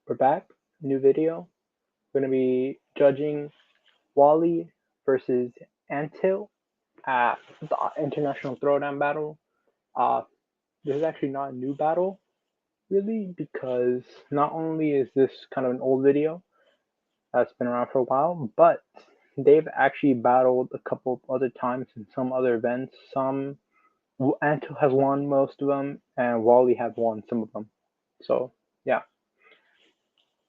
We're back, new video. We're gonna be judging Waali versus Antilt at the International Throwdown Battle. Uh, this is actually not a new battle, really, because not only is this kind of an old video that's been around for a while, but they've actually battled a couple of other times in some other events. Antilt has won most of them, and Waali have won some of them. So yeah.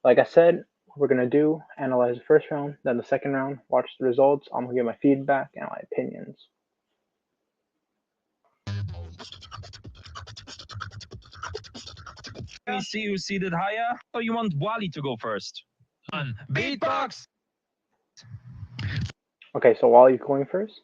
Like I said, what we're gonna do, analyze the first round, then the second round, watch the results. I'm gonna give my feedback and my opinions. Let me see who's seated higher. Or you want Waali to go first? On beatbox. Okay, so while you're going first.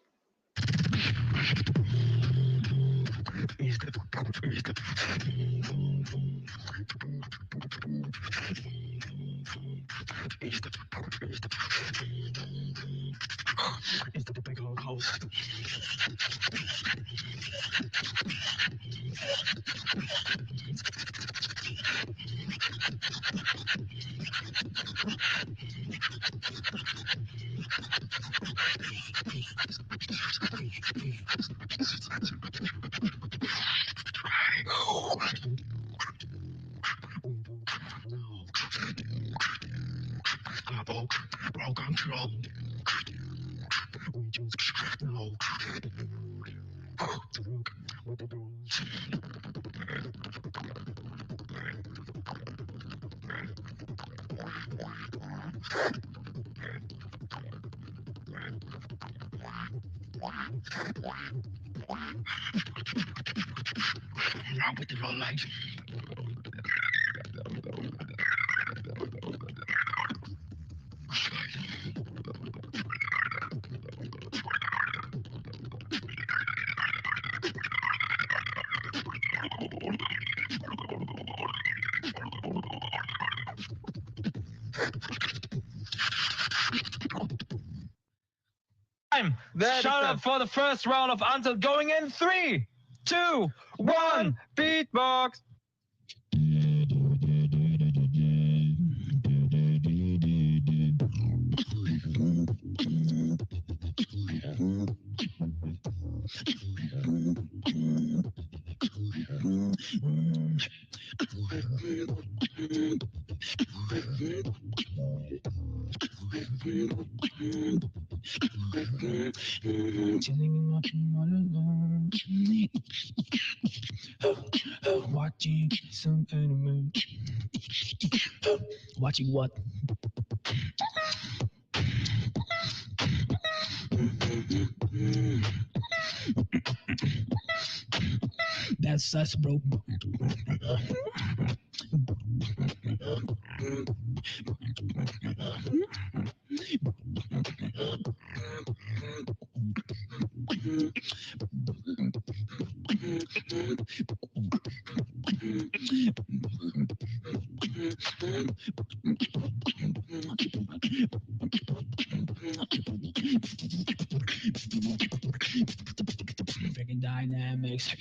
Time. Shout out for the first round of Antilt going in 3, 2, 1. Beatbox. Watching some anime. Watching what? That's sus, bro. Freaking dynamics.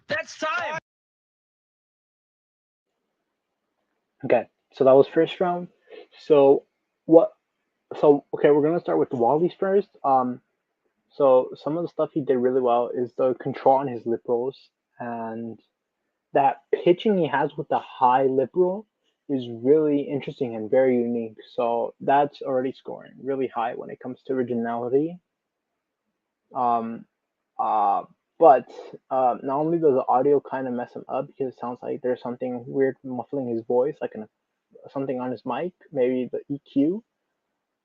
That's time. Okay, so that was first round. So what? So okay, we're gonna start with Wally's first. So some of the stuff he did really well is the control on his lip rolls, and that pitching he has with the high lip roll is really interesting and very unique. So that's already scoring really high when it comes to originality. Um, uh, but not only does the audio kind of mess him up because it sounds like there's something weird muffling his voice, like something on his mic, maybe the EQ.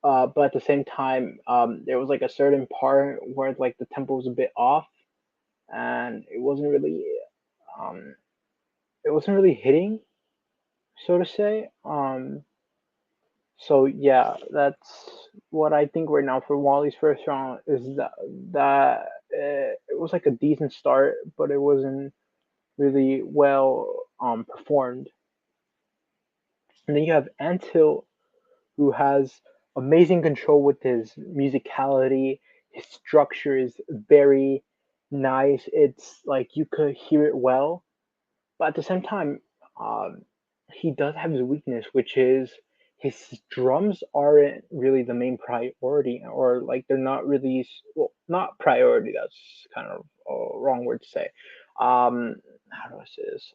But at the same time, there was like a certain part where like the tempo was a bit off, and um, it wasn't really hitting, so to say. So yeah, that's what I think right now for Wally's first round is that it was like a decent start, but it wasn't really well performed. And then you have Antilt, who has amazing control with his musicality. His structure is very nice. It's like you could hear it well, but at the same time, um, he does have his weakness, which is his drums aren't really the main priority, or like they're not really well, not priority. That's kind of a wrong word to say. How do I say this?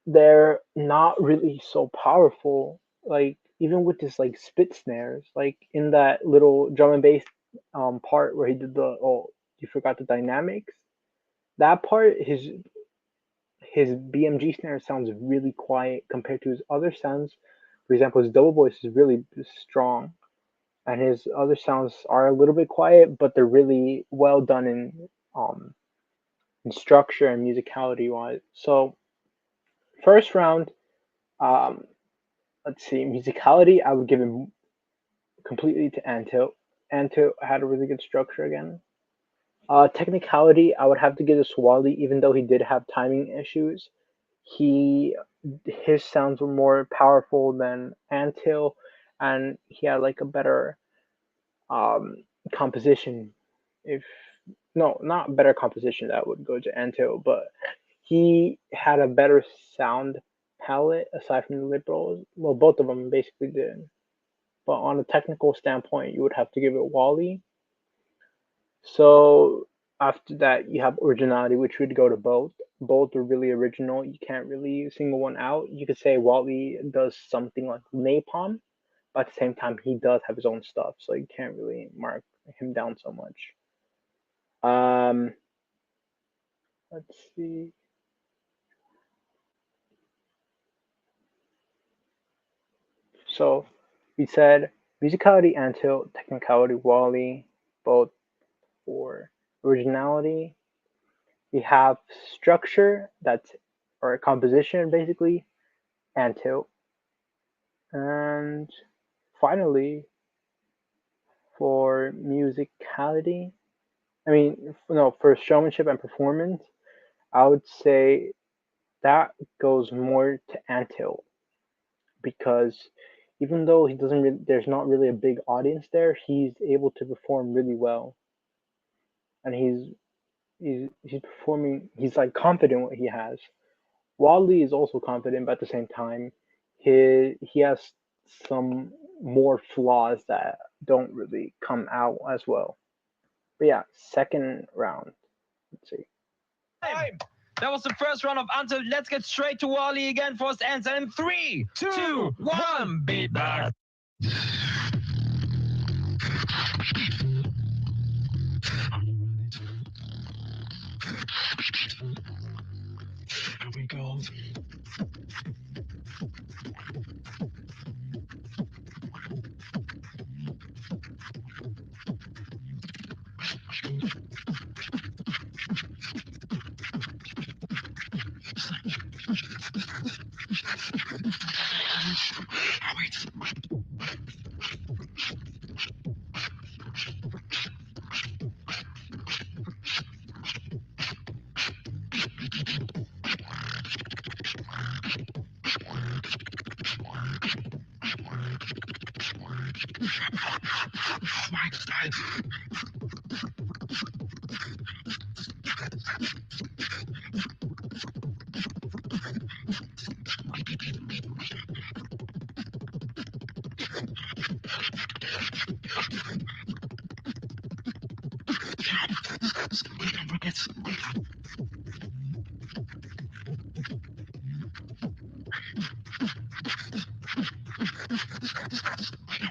They're not really so powerful. Like even with this like spit snares, like in that little drum and bass part where he did the you forgot the dynamics. That part, his BMG snare sounds really quiet compared to his other sounds. For example, his double voice is really strong, and his other sounds are a little bit quiet, but they're really well done in structure and musicality wise. So first round, um, let's see, musicality, I would give him completely to Antilt. Antilt had a really good structure again. Technicality, I would have to give this to Waali, even though he did have timing issues. He his sounds were more powerful than Antilt, and he had like a better um, composition. If no, not better composition, that would go to Antilt, but he had a better sound palette aside from the liberals. Well, both of them basically did. But on a technical standpoint, you would have to give it Waali. So after that, you have originality, which would go to both. Both are really original. You can't really single one out. You could say Watley does something like Napalm, but at the same time, he does have his own stuff, so you can't really mark him down so much. Um, let's see. So we said musicality, Antilt, technicality, Wally, both for originality. We have structure, that's or composition basically, Antilt. And finally, for musicality, I mean, no, for showmanship and performance, I would say that goes more to Antilt because even though he doesn't, there's not really a big audience there, he's able to perform really well, and he's performing. He's like confident what he has. Wadley is also confident, but at the same time, he has some more flaws that don't really come out as well. But yeah, second round. Let's see. Time. That was the first round of Antilt. Let's get straight to Waali again for his answer in 3, 2, 1. Beat that. Here we go.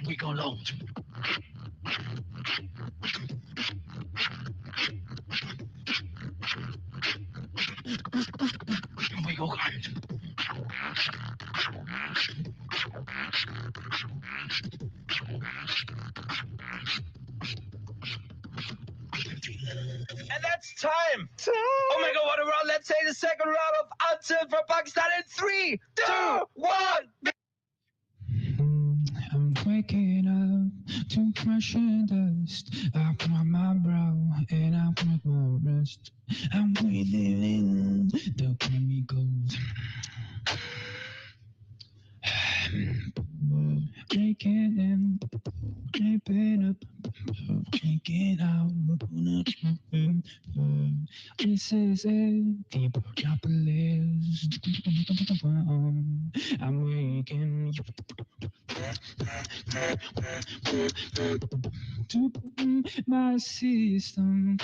We go long. We go hard. And that's time. Oh my God, what a round. Let's say the second round of Antilt for Pakistan in 3, 2, 1. I'm waking up to crushing dust. I put my brow and I put my rest. I'm breathing in the creamy gold. Drink it in, drink it up, drink it out. This is it, the Metropolis. I'm waking to my system.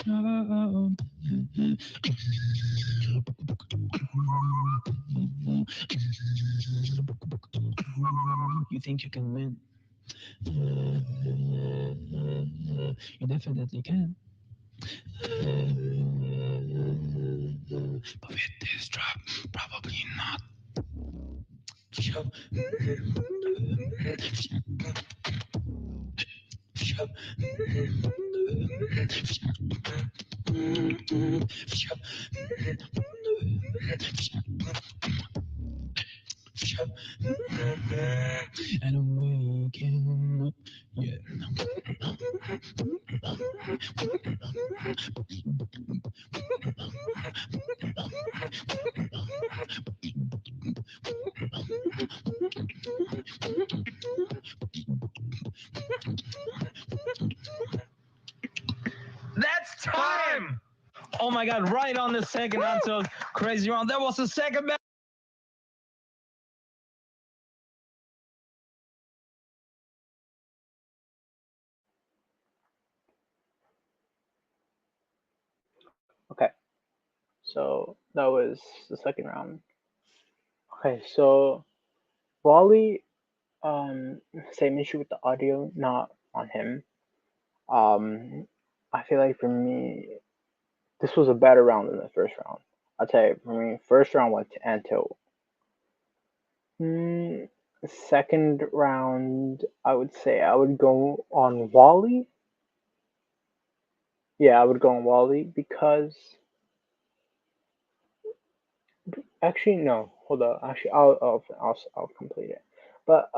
You think you can win? You definitely can. But with this drop, probably not. And I'm waking up. Yeah. That's time! Oh my god, right on the second until crazy round. That was the second best. Okay, so that was the second round. Okay, so Waali, same issue with the audio, not on him. Um, I feel like for me, this was a better round than the first round. I'd say for me, first round went to Antilt. Mm, second round, I would say I would go on Waali. Yeah, I would go on Waali because actually no, hold on. Actually, I'll complete it. But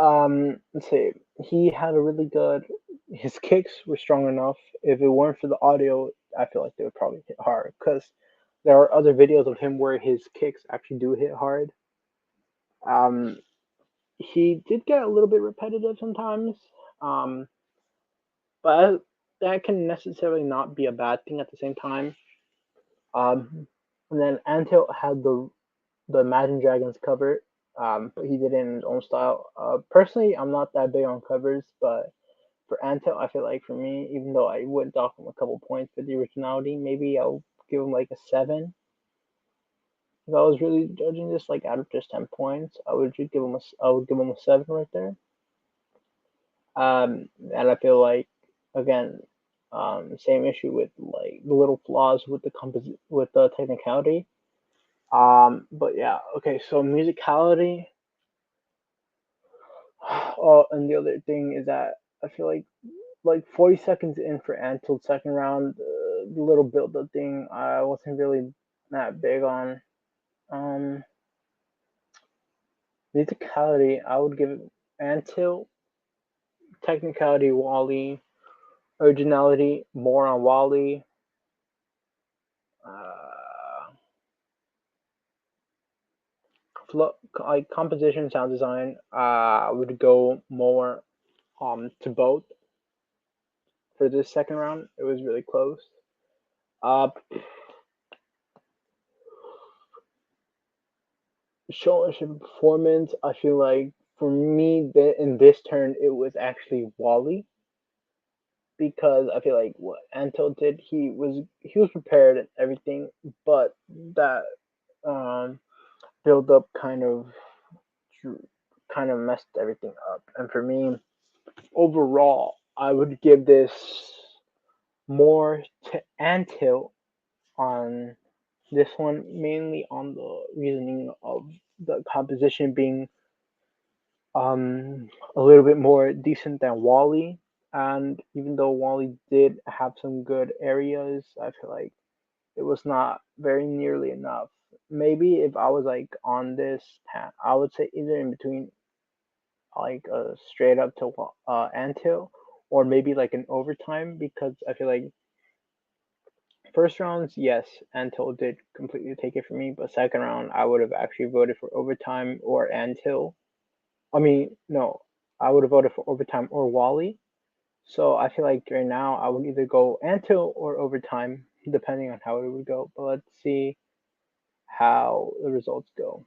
let's see. He had a really good. His kicks were strong enough. If it weren't for the audio, I feel like they would probably hit hard because there are other videos of him where his kicks actually do hit hard. Um, he did get a little bit repetitive sometimes. Um, but that can necessarily not be a bad thing at the same time. Um, and then Antilt had the Imagine Dragons cover, but he did it in his own style. Personally, I'm not that big on covers, but for Antilt, I feel like for me, even though I would dock him a couple points for the originality, maybe I'll give him like a 7. If I was really judging this like out of just 10 points, I would give him a 7 right there. And I feel like again, same issue with like the little flaws with with the technicality. But yeah, okay. So musicality. Oh, and the other thing is that I feel like 40 seconds in for Antil's second round, the little build up thing I wasn't really that big on. Um, musicality, I would give it Antil. Technicality, Waali. Originality, more on Waali. Uh, like composition, sound design, I would go more to both for this second round. It was really close. Uh, showmanship and performance, I feel like for me in this turn it was actually Waali because I feel like what Anto did, he was prepared and everything, but that um build up kind of messed everything up. And for me, overall, I would give this more to Anthill on this one, mainly on the reasoning of the composition being a little bit more decent than Waali. And even though Waali did have some good areas, I feel like it was not very nearly enough. Maybe if I was like on this path, I would say either in between like straight up to Anthill or maybe like an overtime, because I feel like first rounds, yes, Antilt did completely take it from me, but second round, I would have actually voted for overtime or Antilt. I mean, no, I would have voted for overtime or Waali. So I feel like right now I would either go Antilt or overtime, depending on how it would go. But let's see how the results go.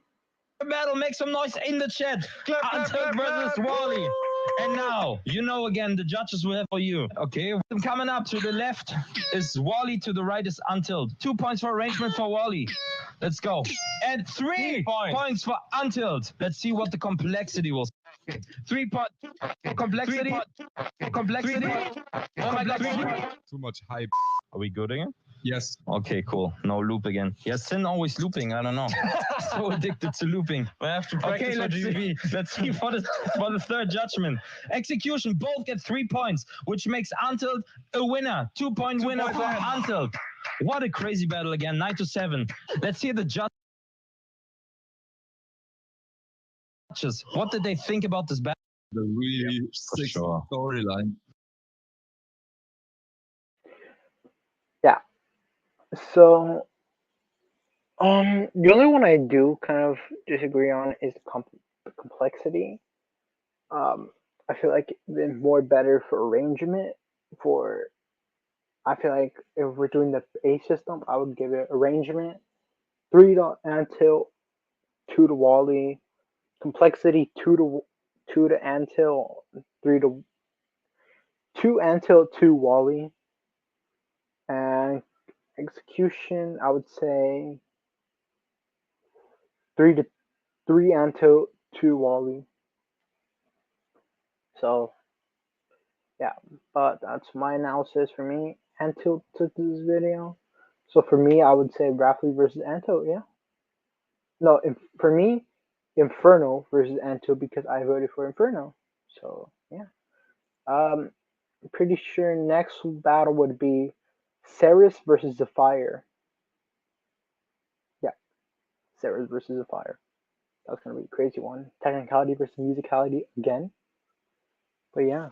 Battle, make some noise in the chat. Antilt versus Waali. And now, you know again the judges we have for you. Okay, coming up to the left is Waali, to the right is Antilt. 2 points for arrangement for Waali. Let's go. And 3 points for Antilt. Let's see what the complexity was. 3 points. Complexity. Complexity. Complexity. Too much hype. Are we good again? Yes. Okay, cool. No loop again. Yeah, Sin always looping. I don't know. So addicted to looping. I have to practice for GB. Let's see for the third judgment. Execution. Both get 3 points, which makes Antilt a winner. 2-point winner for Antilt. What a crazy battle again. 9-7. Let's hear the judges. What did they think about this battle? The really sick storyline. Yeah. So, the only one I do kind of disagree on is the complexity. I feel like it's more better for arrangement. For I feel like if we're doing the A system, I would give it arrangement 3 to Antilt, 2 to Waali, complexity 2 to Antilt, 2 Antilt, 2 Waali, and execution I would say 3 Antilt, 2 Waali. So yeah, but that's my analysis for me. Antilt took this video. So for me, I would say Rafley versus Antilt. Yeah. No, for me, Inferno versus Antilt because I voted for Inferno. So yeah. I'm pretty sure next battle would be Ceres versus Zephyr. Yeah, Ceres versus Zephyr. That's gonna be a crazy one. Technicality versus musicality again. But yeah.